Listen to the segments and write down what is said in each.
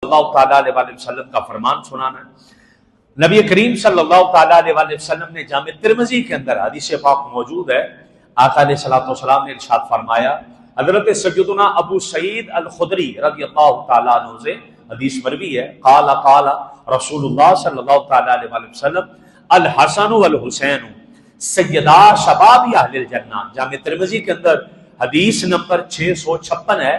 اللہ تعالیٰ علیہ وسلم کا فرمان سنانا ہے۔ نبی کریم صلی اللہ تعالیٰ علیہ وسلم نے جامع ترمذی کے اندر حدیث پاک موجود ہے، آقا علیہ الصلوۃ والسلام نے ارشاد فرمایا، حضرت سیدنا ابو سعید الخدری رضی اللہ تعالیٰ عنہ سے حدیث مروی ہے، قال قال رسول اللہ صلی اللہ تعالیٰ علیہ وسلم الحسن والحسین سیدا شباب اہل الجنہ۔ جامع ترمذی کے اندر حدیث نمبر 656 ہے۔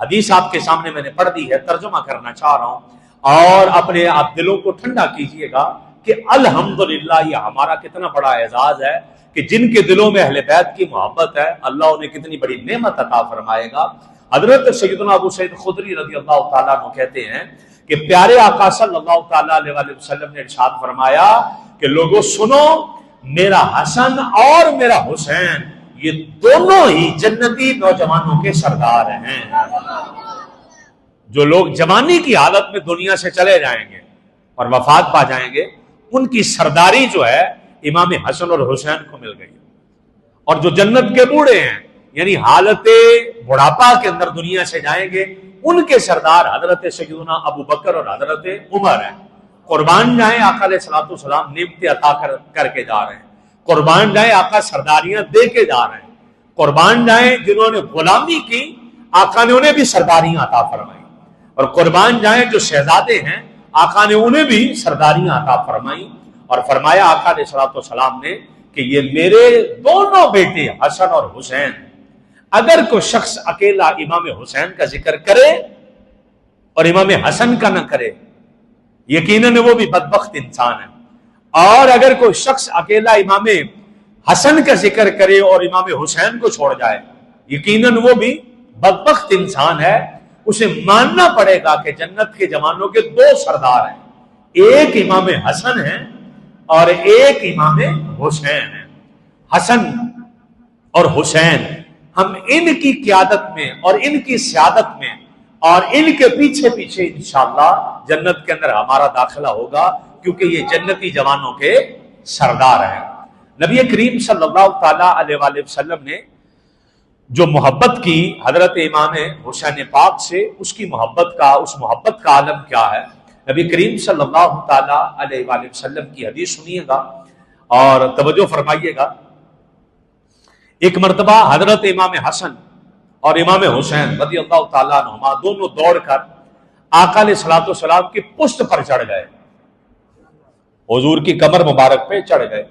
حدیث آپ کے سامنے میں نے پڑھ دی ہے، ترجمہ کرنا چاہ رہا ہوں، اور اپنے آپ دلوں کو ٹھنڈا کیجئے گا کہ الحمدللہ یہ ہمارا کتنا بڑا اعزاز ہے کہ جن کے دلوں میں اہل بیت کی محبت ہے، اللہ انہیں کتنی بڑی نعمت عطا فرمائے گا۔ حضرت سیدنا ابو سعید خدری رضی اللہ تعالیٰ عنہ کہتے ہیں کہ پیارے آقا صلی اللہ تعالیٰ علیہ وسلم نے ارشاد فرمایا کہ لوگوں سنو، میرا حسن اور میرا حسین یہ دونوں ہی جنتی نوجوانوں کے سردار ہیں۔ جو لوگ جوانی کی حالت میں دنیا سے چلے جائیں گے اور وفات پا جائیں گے، ان کی سرداری جو ہے امام حسن اور حسین کو مل گئی، اور جو جنت کے بوڑھے ہیں یعنی حالت بڑھاپا کے اندر دنیا سے جائیں گے، ان کے سردار حضرت سیدنا ابو بکر اور حضرت عمر ہیں۔ قربان جائیں آقا علیہ الصلوۃ والسلام نعمتیں عطا کر کے جا رہے ہیں، قربان جائیں آقا سرداریاں دے کے جا رہے ہیں، قربان جائیں جنہوں نے غلامی کی آقا نے انہیں بھی سرداریاں عطا فرمائی، اور قربان جائیں جو شہزادے ہیں آقا نے انہیں بھی سرداریاں عطا فرمائی، اور فرمایا آقا علیہ الصلوۃ والسلام نے کہ یہ میرے دونوں بیٹے حسن اور حسین، اگر کوئی شخص اکیلا امام حسین کا ذکر کرے اور امام حسن کا نہ کرے، یقیناً وہ بھی بدبخت انسان ہے، اور اگر کوئی شخص اکیلا امام حسن کا ذکر کرے اور امام حسین کو چھوڑ جائے، یقیناً وہ بھی بدبخت انسان ہے۔ اسے ماننا پڑے گا کہ جنت کے جوانوں کے دو سردار ہیں، ایک امام حسن ہیں اور ایک امام حسین ہیں۔ حسن اور حسین، ہم ان کی قیادت میں اور ان کی سیادت میں اور ان کے پیچھے پیچھے انشاءاللہ جنت کے اندر ہمارا داخلہ ہوگا، کیونکہ یہ جنتی جوانوں کے سردار ہیں۔ نبی کریم صلی اللہ تعالیٰ علیہ وآلہ وسلم نے جو محبت کی حضرت امام حسین پاک سے، اس محبت کا عالم کیا ہے؟ نبی کریم صلی اللہ تعالیٰ علیہ وآلہ وسلم کی حدیث سنیے گا اور توجہ فرمائیے گا۔ ایک مرتبہ حضرت امام حسن اور امام حسین رضی اللہ تعالیٰ عنہما دونوں دوڑ کر آقا علیہ الصلوۃ والسلام کی پشت پر چڑھ گئے، حضور کی کمر مبارک پہ چڑھ گئے۔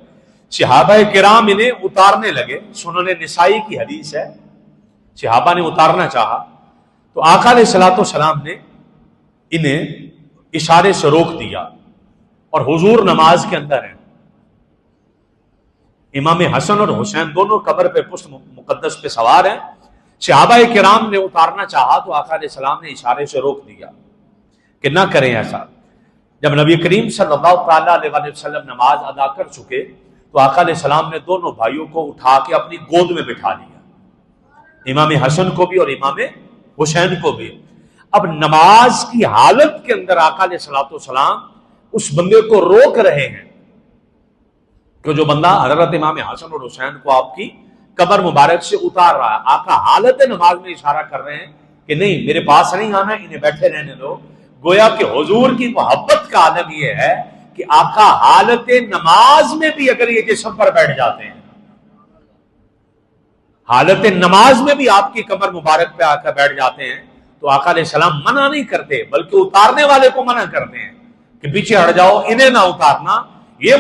صحابہ کرام انہیں اتارنے لگے، سنن نسائی کی حدیث ہے، صحابہ نے اتارنا چاہا تو آقا علیہ الصلوۃ والسلام نے انہیں اشارے سے روک دیا، اور حضور نماز کے اندر ہیں، امام حسن اور حسین دونوں قبر پہ پشت مقدس پہ سوار ہیں۔ صحابہ کرام نے اتارنا چاہا تو آقا علیہ السلام نے اشارے سے روک دیا کہ نہ کریں ایسا۔ جب نبی کریم صلی اللہ تعالیٰ علیہ وسلم نماز ادا کر چکے تو آقا علیہ السلام نے دونوں بھائیوں کو اٹھا کے اپنی گود میں بٹھا لیا، امام حسن کو بھی اور امام حسین کو بھی۔ اب نماز کی حالت کے اندر آقا علیہ الصلوۃ والسلام اس بندے کو روک رہے ہیں کہ جو بندہ حضرت امام حسن اور حسین کو آپ کی قبر مبارک سے اتار رہا ہے، آقا حالت نماز میں اشارہ کر رہے ہیں کہ نہیں، میرے پاس نہیں آنا، انہیں بیٹھے رہنے دو۔ گویا کہ حضور کی محبت کا عالم یہ ہے کہ آقا حالت نماز میں بھی اگر یہ جسم پر بیٹھ جاتے ہیں، حالت نماز میں بھی آپ کی قبر مبارک پہ آ کر بیٹھ جاتے ہیں، تو آقا علیہ السلام منع نہیں کرتے، بلکہ اتارنے والے کو منع کرتے ہیں کہ پیچھے ہٹ جاؤ، انہیں نہ اتارنا۔ یہ